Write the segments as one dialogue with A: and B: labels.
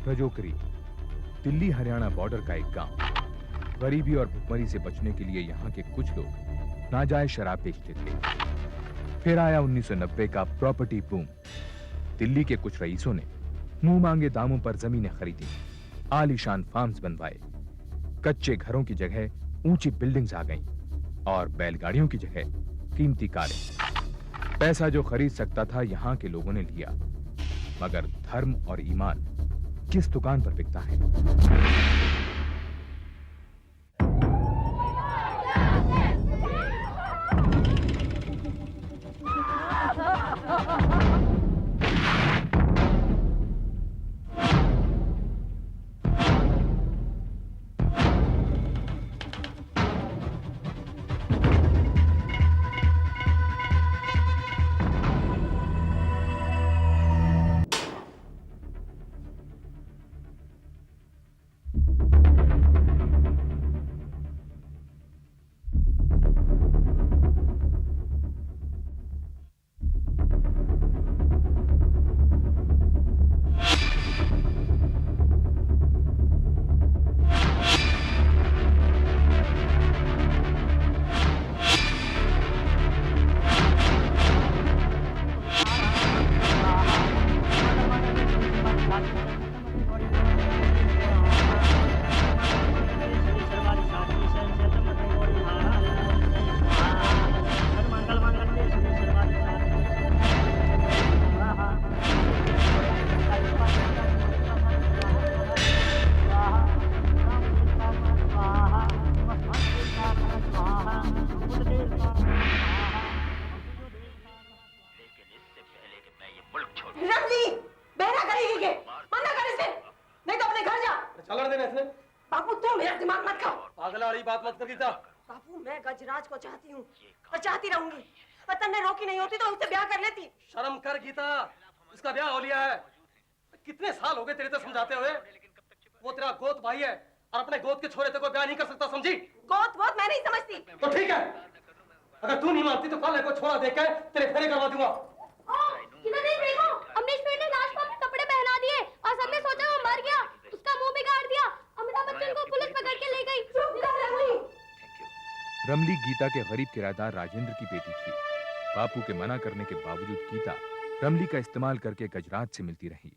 A: Rajokri, Delhi Haryana border का एक गांव। गरीबी और भुखमरी से बचने के लिए यहाँ के कुछ लोग नाजायज शराब बेचते थे। फिर आया 1990 का प्रॉपर्टी बूम। दिल्ली के कुछ रईसों ने मुंह मांगे दामों पर जमीनें खरीदी, आलीशान फार्म्स बनवाए, कच्चे घरों की जगह ऊंची बिल्डिंग्स आ गईं और बैलगाड़ियों की जगह कीमती कारें। पैसा जो खरीद सकता था यहाँ के लोगों ने लिया, मगर धर्म और ईमान किस दुकान पर बिकता है?
B: बापू मैं गजराज को चाहती हूँ और चाहती रहूंगी। वतन ने रोकी नहीं होती तो उससे ब्याह कर लेती।
C: शर्म कर गीता, इसका ब्याह हो लिया है। कितने साल हो गए तेरे तो समझाते हुए। वो तेरा गोद भाई है और अपने गोद के छोरे को ब्याह नहीं कर सकता, समझी?
B: गोद वोद मैं नहीं समझती।
C: तो ठीक है, अगर तू नहीं मानती तो कल को छोरा देकर तेरे फेरे करवा दूंगा।
D: किधर नहीं देखो, अमरीश ने लाश को अपने कपड़े पहना दिए और सबने सोचा वो मर गया, उसका मुंह बिगाड़ दिया। अमिताभ बच्चन को पुलिस पकड़ के ले गई।
A: रमली गीता के गरीब किराएदार राजेंद्र की बेटी थी। बापू के मना करने के बावजूद गीता रमली का इस्तेमाल करके गजराज से मिलती रही।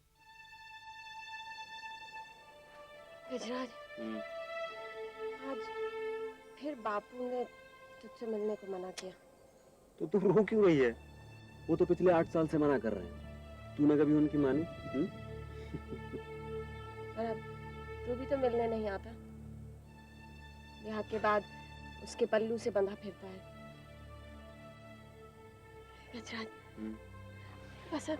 B: गजराज, आज फिर बापू ने तुझसे मिलने को मना किया।
E: तो तू रो क्यों रही है? वो तो पिछले 8 साल से मना कर रहे हैं, तूने कभी उनकी मानी?
B: और अब तू भी तो मिलने नहीं आता। ब्याह के बाद उसके पल्लू से बंधा फिरता है। गजराज, बस अब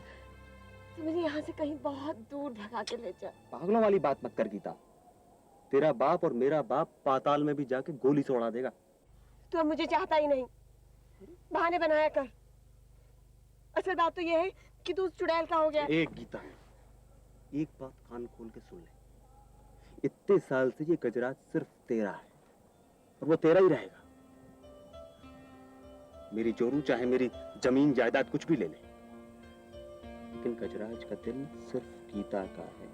B: तू मुझे यहाँ से कहीं बहुत दूर भगा के ले जा।
E: पागलों वाली बात मत कर गीता। तेरा बाप और मेरा बाप पाताल में भी जाके गोली से उड़ा देगा।
B: तू अब मुझे चाहता ही नहीं, बहाने बनाया कर। असल बात तो ये है कि तू उस चुड़ैल का हो गया।
E: एक गीता, एक बात कान खोल के सुन ले। इतने साल से ये गजराज सिर्फ तेरा है और वो तेरा ही रहेगा। मेरी जोरू चाहे मेरी जमीन जायदाद कुछ भी ले ले, लेकिन गजराज का दिल सिर्फ गीता का है,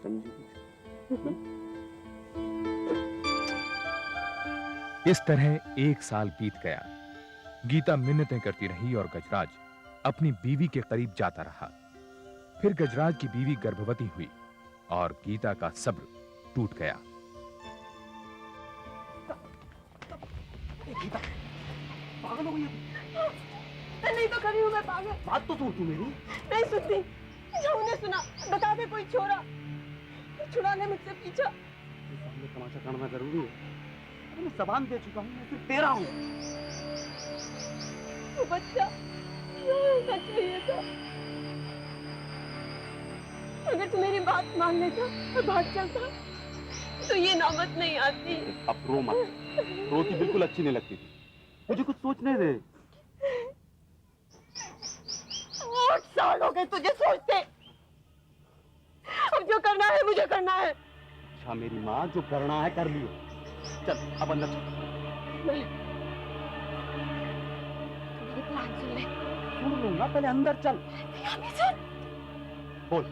E: समझी?
A: इस तरह 1 साल बीत गया। गीता मिन्नतें करती रही और गजराज अपनी बीवी के करीब जाता रहा। फिर गजराज की बीवी गर्भवती हुई और गीता का सब्र टूट गया।
E: गीता, पागल हो गई
B: है? नहीं तो कभी हूँ मैं पागल।
E: बात तो सुन तू मेरी।
B: नहीं सुनती। जाऊँ सुना, बता दे कोई छोरा छुड़ा ले मुझसे पीछा।
E: सामने तमाशा करना जरूरी है। अरे मैं जबान दे चुका हूँ, मैं सिर्फ तेरा हूँ।
B: वो बच्चा होना चाहिए था। अगर तू मेरी बात मान लेता और भाग चलता तो ये नौबत नहीं आती।
E: अब रो मत। रोती बिल्कुल अच्छी नहीं लगती थी। मुझे कुछ सोचने दे।
B: 8 साल हो गए तुझे सोचते। अब जो करना है मुझे करना है।
E: अच्छा मेरी माँ, जो करना है कर लियो। चल अब अंदर चल।
B: मेरे प्लान सुन ले।
E: सुन लूंगा, पहले अंदर चल।
B: सुन।
E: बोल।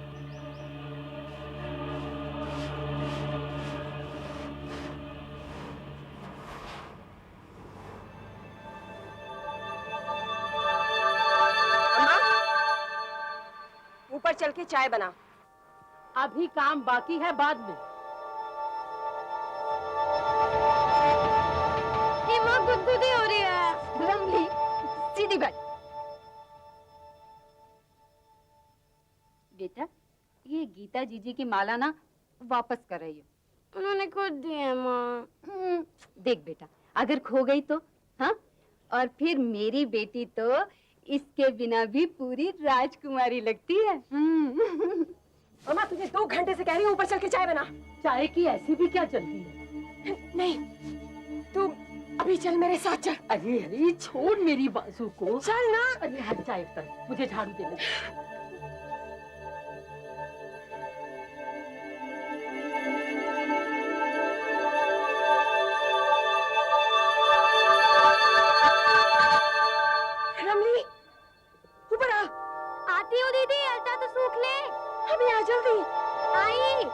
B: चल के चाय बना।
F: अभी काम बाकी है, बाद में।
D: ये माँ गुदगुदी हो रही है।
F: रमली, सीधी बैठ।
G: बेटा, ये गीता जीजी की माला ना वापस कर रही हो।
D: उन्होंने खुद दी है माँ।
G: देख बेटा, अगर खो गई तो हाँ, और फिर मेरी बेटी तो इसके बिना भी पूरी राजकुमारी लगती है।
B: मामा तुझे 2 घंटे से कह रही हूँ ऊपर चल के चाय बना।
F: चाय की ऐसी भी क्या चलती है?
B: नहीं, तू अभी चल मेरे साथ चल।
F: अरे अरे छोड़ मेरी बाजू को।
B: चल ना।
F: अरे हट जा एक तरफ, मुझे झाड़ू दे ले।
B: रमली, ऊपर आ।
D: आती हो दीदी, अलता तो सूख ले।
B: अभी आ जल्दी।
D: आई।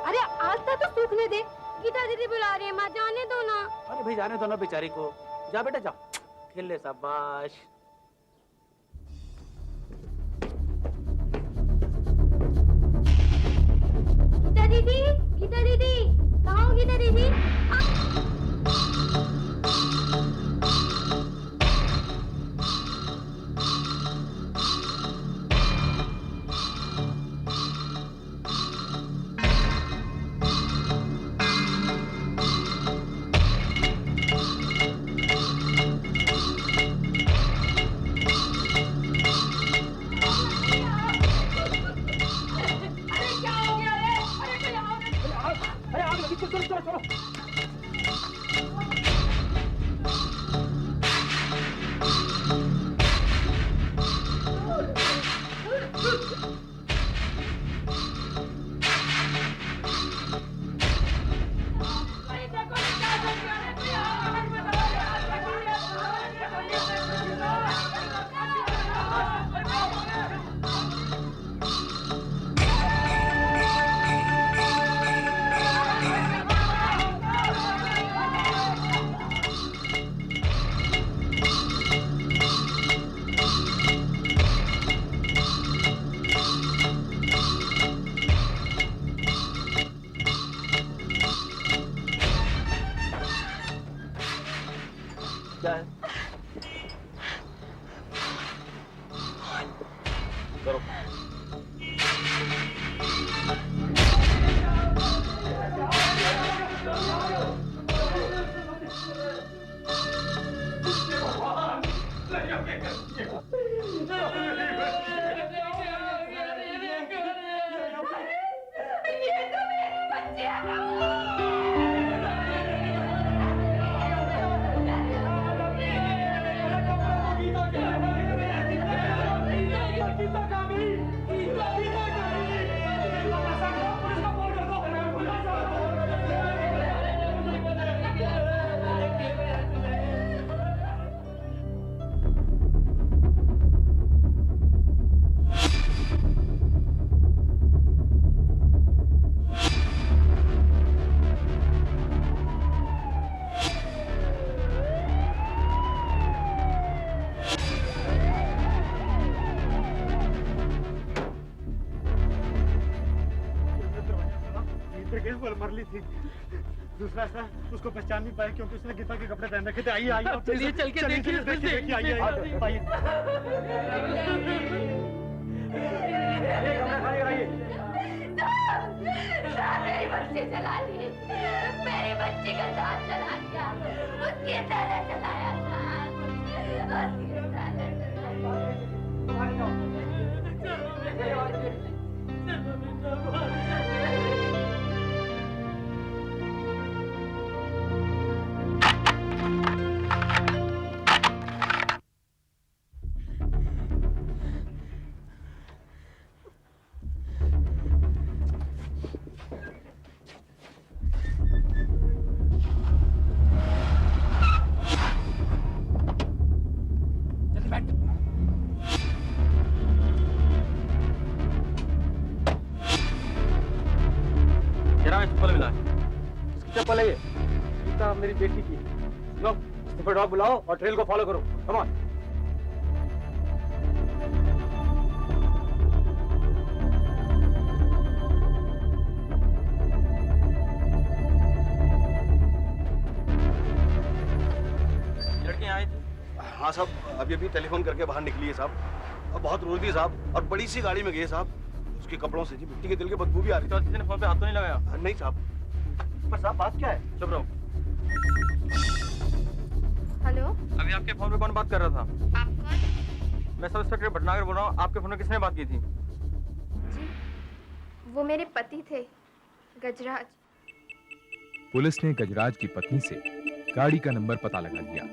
D: अरे आलता तो सूखने दे। गीता दीदी बुला रही है, माँ जाने दो ना।
E: अरे भाई जाने दो ना बेचारी को। जा बेटा जा, खेल ले। शाबाश।
D: गीता दीदी, कहाँ हो गीता दीदी?
E: क्या है? करो।
H: मर ली थी। दूसरा ऐसा उसको पहचान नहीं पाया क्योंकि उसने गीता के कपड़े पहन रखे थे। आइए आइए
F: चलिए चल के देखिए।
H: देखिए आइए आइए।
D: मेरे बच्चे चला लिए, मेरे बच्चे का साथ चला दिया, उसकी तरह चलाया था, उसकी तरह
E: चप्पल मिला है। किसकी चप्पल है ये? गीता मेरी बेटी की। लो, स्निफर डॉग बुलाओ और ट्रेल को फॉलो करो। Come on.
I: अभी अभी टेलीफोन करके बाहर निकली है साहब, और बहुत रो रही थी साहब, और बड़ी सी गाड़ी में गई है साहब। उसके कपड़ों से जी मिट्टी के तेल की बदबू भी आ रही थी।
C: किसी ने फोन पे हाथ तो नहीं लगाया?
I: नहीं साहब। पर साहब बात क्या है?
C: चुप रहो।
D: हेलो,
C: अभी आपके फोन पे कौन बात कर रहा था?
D: आप कौन?
C: मैं सब इंस्पेक्टर भटनागर बोल रहा हूँ। आपके फोन में किसने बात की थी?
D: जी, वो मेरे पति थे, गजराज।
A: पुलिस ने गजराज की पत्नी से गाड़ी का नंबर पता लगा लिया।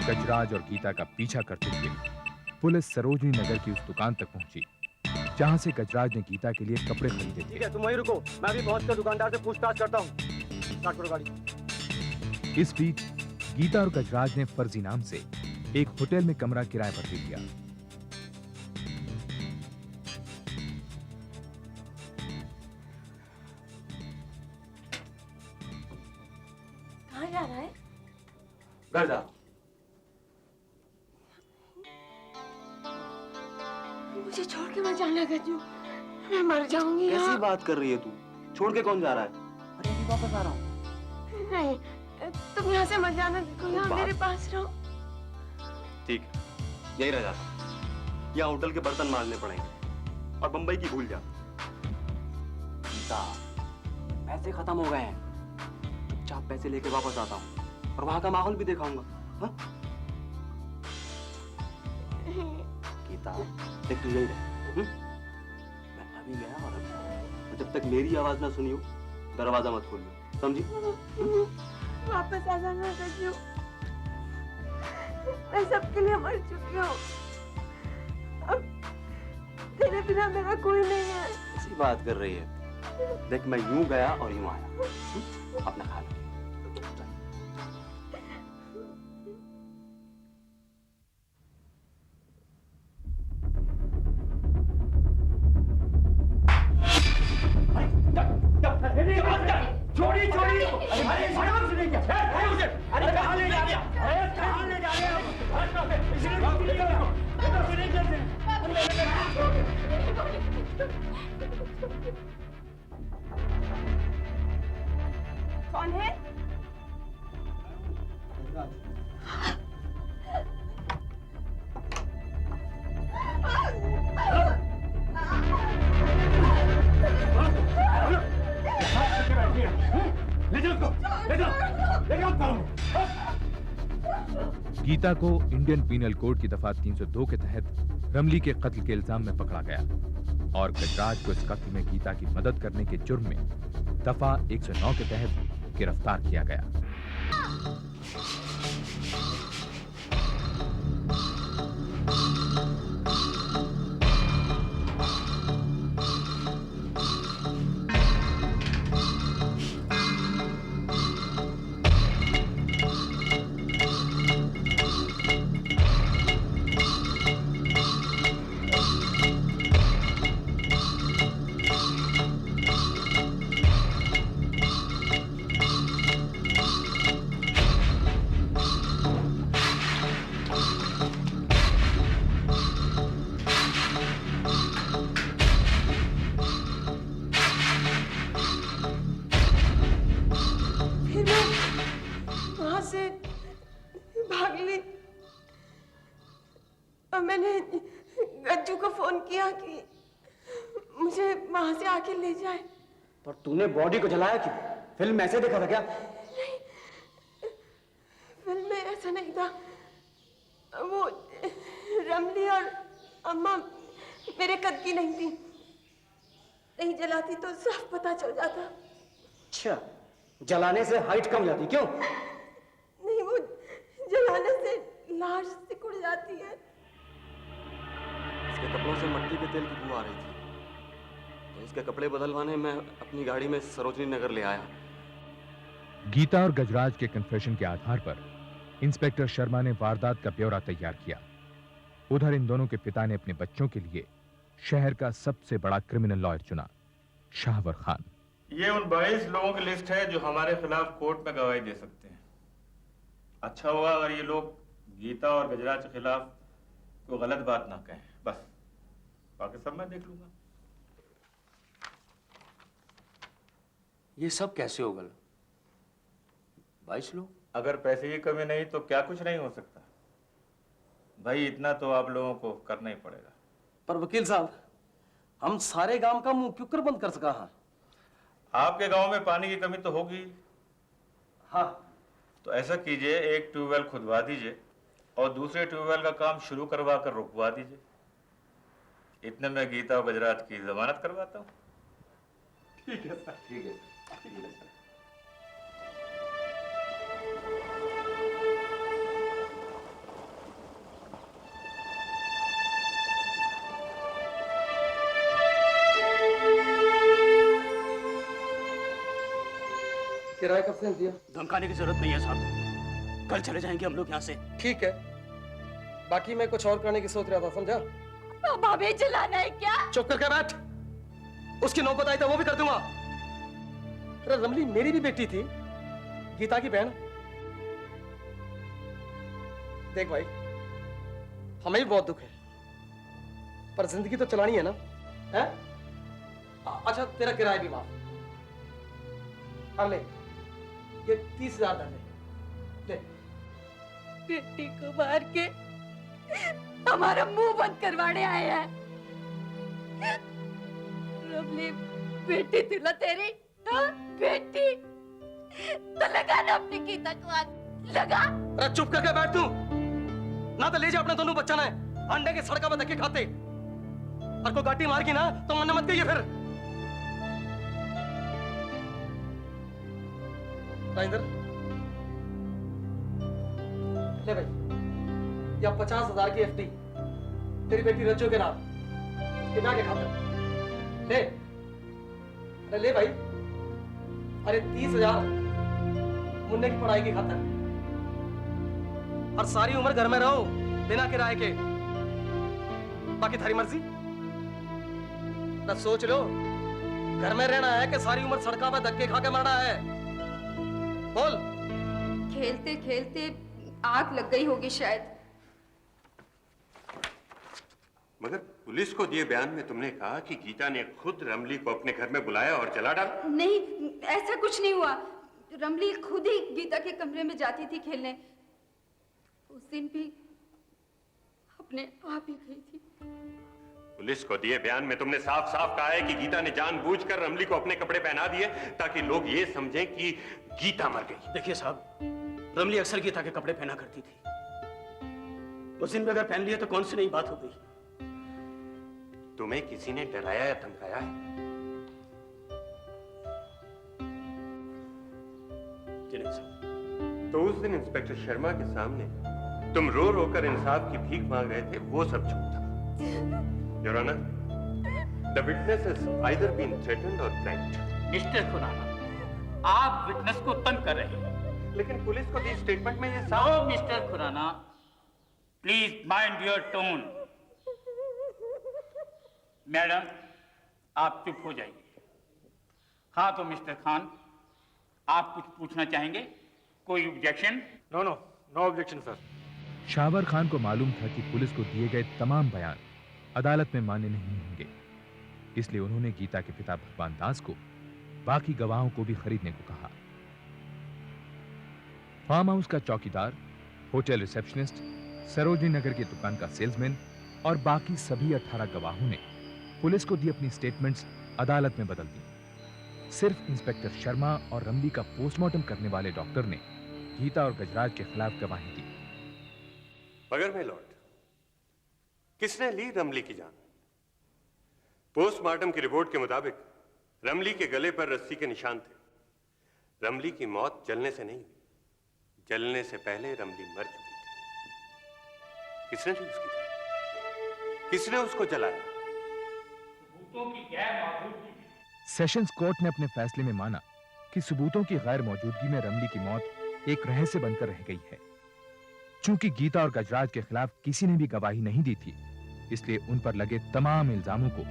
A: गजराज और गीता का पीछा करते हुए पुलिस सरोजनी नगर की उस दुकान तक पहुंची जहां से गजराज ने गीता के लिए कपड़े खरीदे थे।
H: ठीक है, तुम वहीं रुको, मैं भी पहुंचकर दुकानदार से पूछताछ करता हूँ। स्टार्ट करो गाड़ी।
A: इस बीच गीता और गजराज ने फर्जी नाम से एक होटल में कमरा किराए पर ले लिया।
B: कहाँ जा रहा है?
I: घर जा।
B: मुझे छोड़ के मत जाना गज्जू, मैं मर जाऊंगी
E: कैसी
B: यहाँ।
E: बात कर रही है तू? छोड़ के कौन जा रहा है? अरे अभी वापस आ रहा हूँ।
B: नहीं, तुम यहाँ से मत जाना, देखो यहाँ
E: बात-
B: मेरे पास रहो।
E: ठीक है, यही रह जाता। यहाँ होटल के बर्तन मारने पड़ेंगे और बंबई की भूल जा। गीता, पैसे खत्म हो गए हैं, चुपचाप पैसे लेके वापस आता हूँ और वहाँ का माहौल भी दिखाऊंगा। हाँ? गीता, देख तू यही रह। मैं अभी गया और जब तक मेरी आवाज ना सुनी हो दरवाजा मत खोलियो, समझी?
B: वापस आ जाना गज्जू, मैं सबके लिए मर चुकी हूँ, अब तेरे बिना मेरा कोई नहीं है।
E: ऐसी बात कर रही है? देख मैं यूं गया और यूं आया। अपना ख्याल रखिए।
H: छोड़ी छोड़ी, अरे शराब से नहीं क्या? अरे कहाँ ले जा रहे हैं? अरे कहाँ ले जा रहे हैं? इसने रोक लिया। इधर से नहीं चलते।
B: कौन है?
H: ले जाओ उसको, ले जाओ, ले जाओ उसको।
A: गीता को इंडियन पीनल कोड की दफा 302 के तहत रमली के कत्ल के इल्जाम में पकड़ा गया और गजराज को इस कत्ल में गीता की मदद करने के जुर्म में दफा 109 के तहत गिरफ्तार किया गया।
B: फिर मैं वहां से भाग ली और मैंने गज्जू को फोन किया कि मुझे वहां से आके ले जाए।
H: पर तूने बॉडी को जलाया क्यों? फिल्म में ऐसे देखा था क्या?
B: फिल्म में ऐसा नहीं था, वो रमली और अम्मा मेरे कद की नहीं थी, नहीं जलाती तो साफ पता चल जाता।
H: अच्छा, जलाने से हाइट कम जाती, क्यों?
B: नहीं, वो जलाने से लाश सिकुड़ जाती है।
E: इसके कपड़ों से मिट्टी के तेल की बू आ रही थी, तो इसके कपड़े बदलवाने मैं अपनी गाड़ी में सरोजनी नगर ले आया।
A: गीता और गजराज के कन्फेशन के आधार पर इंस्पेक्टर शर्मा ने वारदात का ब्यौरा तैयार किया। उधर इन दोनों के पिता ने अपने बच्चों के लिए शहर का सबसे बड़ा क्रिमिनल लॉयर चुना, शाहवर खान।
J: ये उन 22 लोगों की लिस्ट है जो हमारे खिलाफ कोर्ट में गवाही दे सकते हैं। अच्छा होगा अगर ये लोग गीता और गजराज के खिलाफ कोई गलत बात ना कहें, बस बाकी सब मैं देख लूंगा।
E: ये सब कैसे हो गया? 22 लोग?
J: अगर पैसे की कमी नहीं तो क्या कुछ नहीं हो सकता। भाई इतना तो आप लोगों को करना ही पड़ेगा।
C: पर वकील साहब, हम सारे गांव का मुंह क्यों कर बंद कर सका? हाँ,
J: आपके गांव में पानी की कमी तो होगी।
C: हाँ,
J: तो ऐसा कीजिए, एक ट्यूबवेल खुदवा दीजिए और दूसरे ट्यूबवेल का काम शुरू करवा कर रुकवा दीजिए। इतने में गीता और गजराज की जमानत करवाता हूँ।
C: ठीक है सर।
E: ठीक है ठीक है सर।
C: किराया कब से दिया?
H: धमकाने की जरूरत नहीं है साहब, कल चले जाएंगे हम लोग यहाँ से।
C: ठीक है, बाकी मैं कुछ और करने की सोच रहा था, समझा?
B: अब हमें चलाना है क्या?
C: चुप करके बैठ। उसकी नौबत आई तो वो भी कर दूंगा। अरे रमली मेरी भी बेटी थी, गीता की बहन। देख भाई, हमें भी बहुत दुख है, पर जिंदगी तो चलानी है ना, है? अच्छा, तेरा किराया भी माफ। हाँ ले, ये 30,000 ले।
B: बेटी को मार के हमारा मुंह बंद करवाने आए हैं। रमली बेटी थी ना तेरी, हाँ? बेटी तो लगा ना अपनी गीता को आग, लगा।
C: अरे चुप करके बैठ तू, ना तो ले जा अपने दोनों बच्चा ने अंडे के सड़का में धक्के खाते, और कोई गाटी मार की ना तो मरने मत गई फिर। राइंदर ले भाई, या 50,000 की एफडी तेरी बेटी रज्जो के नाम, कितना के खाते ले। अरे ले भाई, अरे 30,000 मुन्ने की पढ़ाई की खातर, और सारी उम्र घर में रहो बिना किराए के, बाकी थारी मर्जी। तब सोच लो, घर में रहना है कि सारी उम्र सड़का पर धक्के खा के मरना है? बोल।
G: खेलते खेलते आग लग गई होगी शायद।
K: मगर पुलिस को दिए बयान में तुमने कहा कि गीता ने खुद रमली को अपने घर में बुलाया और जला डाला।
G: नहीं, ऐसा कुछ नहीं हुआ। रमली खुद ही गीता के कमरे में जाती थी खेलने। उस दिन भी अपने आप ही गई थी।
K: पुलिस को दिए बयान में तुमने साफ साफ कहा है कि गीता ने जानबूझकर रमली को अपने कपड़े पहना दिए ताकि लोग ये समझें कि गीता मर गई।
H: देखिए साहब, रमली अक्सर गीता के कपड़े पहना करती थी। उस दिन भी अगर पहन लिए तो कौन सी नई बात हो गई?
K: तुम्हें किसी ने डराया या धमकाया है?
H: जी नहीं साहब।
K: तो उस दिन इंस्पेक्टर शर्मा के सामने तुम रो रो कर इंसाफ की भीख मांग रहे थे, वो सब झूठ था। Your Honor, the witness has either been threatened or pranked.
H: Mister Khurana, आप विटनेस को तंग कर रहे हैं।
K: लेकिन पुलिस को दी स्टेटमेंट में ये साफ।
H: No mister Khurana, please mind your tone. Madam, आप चुप हो जाइए। हाँ तो मिस्टर खान, आप कुछ पूछना चाहेंगे? कोई objection?
C: No no, no objection sir.
A: Shawar Khan को मालूम था कि पुलिस को दिए गए तमाम बयान अदालत में मान्य नहीं होंगे, इसलिए उन्होंने गीता के पिता भगवान दास को बाकी गवाहों को भी खरीदने को कहा। फार्म हाउस का चौकीदार, होटल रिसेप्शनिस्ट, सरोजनी नगर की दुकान का सेल्समैन और बाकी सभी 18 गवाहों ने पुलिस को दी अपनी स्टेटमेंट्स अदालत में बदल दी। सिर्फ इंस्पेक्टर शर्मा और रमली का पोस्टमार्टम करने वाले डॉक्टर ने गीता और गजराज के खिलाफ गवाही दी।
K: मगर मैं लॉर्ड, किसने ली रमली की जान? पोस्टमार्टम की रिपोर्ट के मुताबिक रमली के गले पर रस्सी के निशान थे। रमली की मौत जलने से नहीं हुई, जलने से पहले रमली मर चुकी थी। किसने ली उसकी जान? किसने उसको जलाया?
H: सबूतों की गैर मौजूदगी में।
A: सेशंस कोर्ट ने अपने फैसले में माना कि सबूतों की गैर मौजूदगी में रमली की मौत एक रहस्य बनकर रह गई है। चूंकि गीता और गजराज के खिलाफ किसी ने भी गवाही नहीं दी थी, इसलिए उन पर लगे तमाम इल्जामों को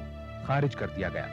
A: खारिज कर दिया गया।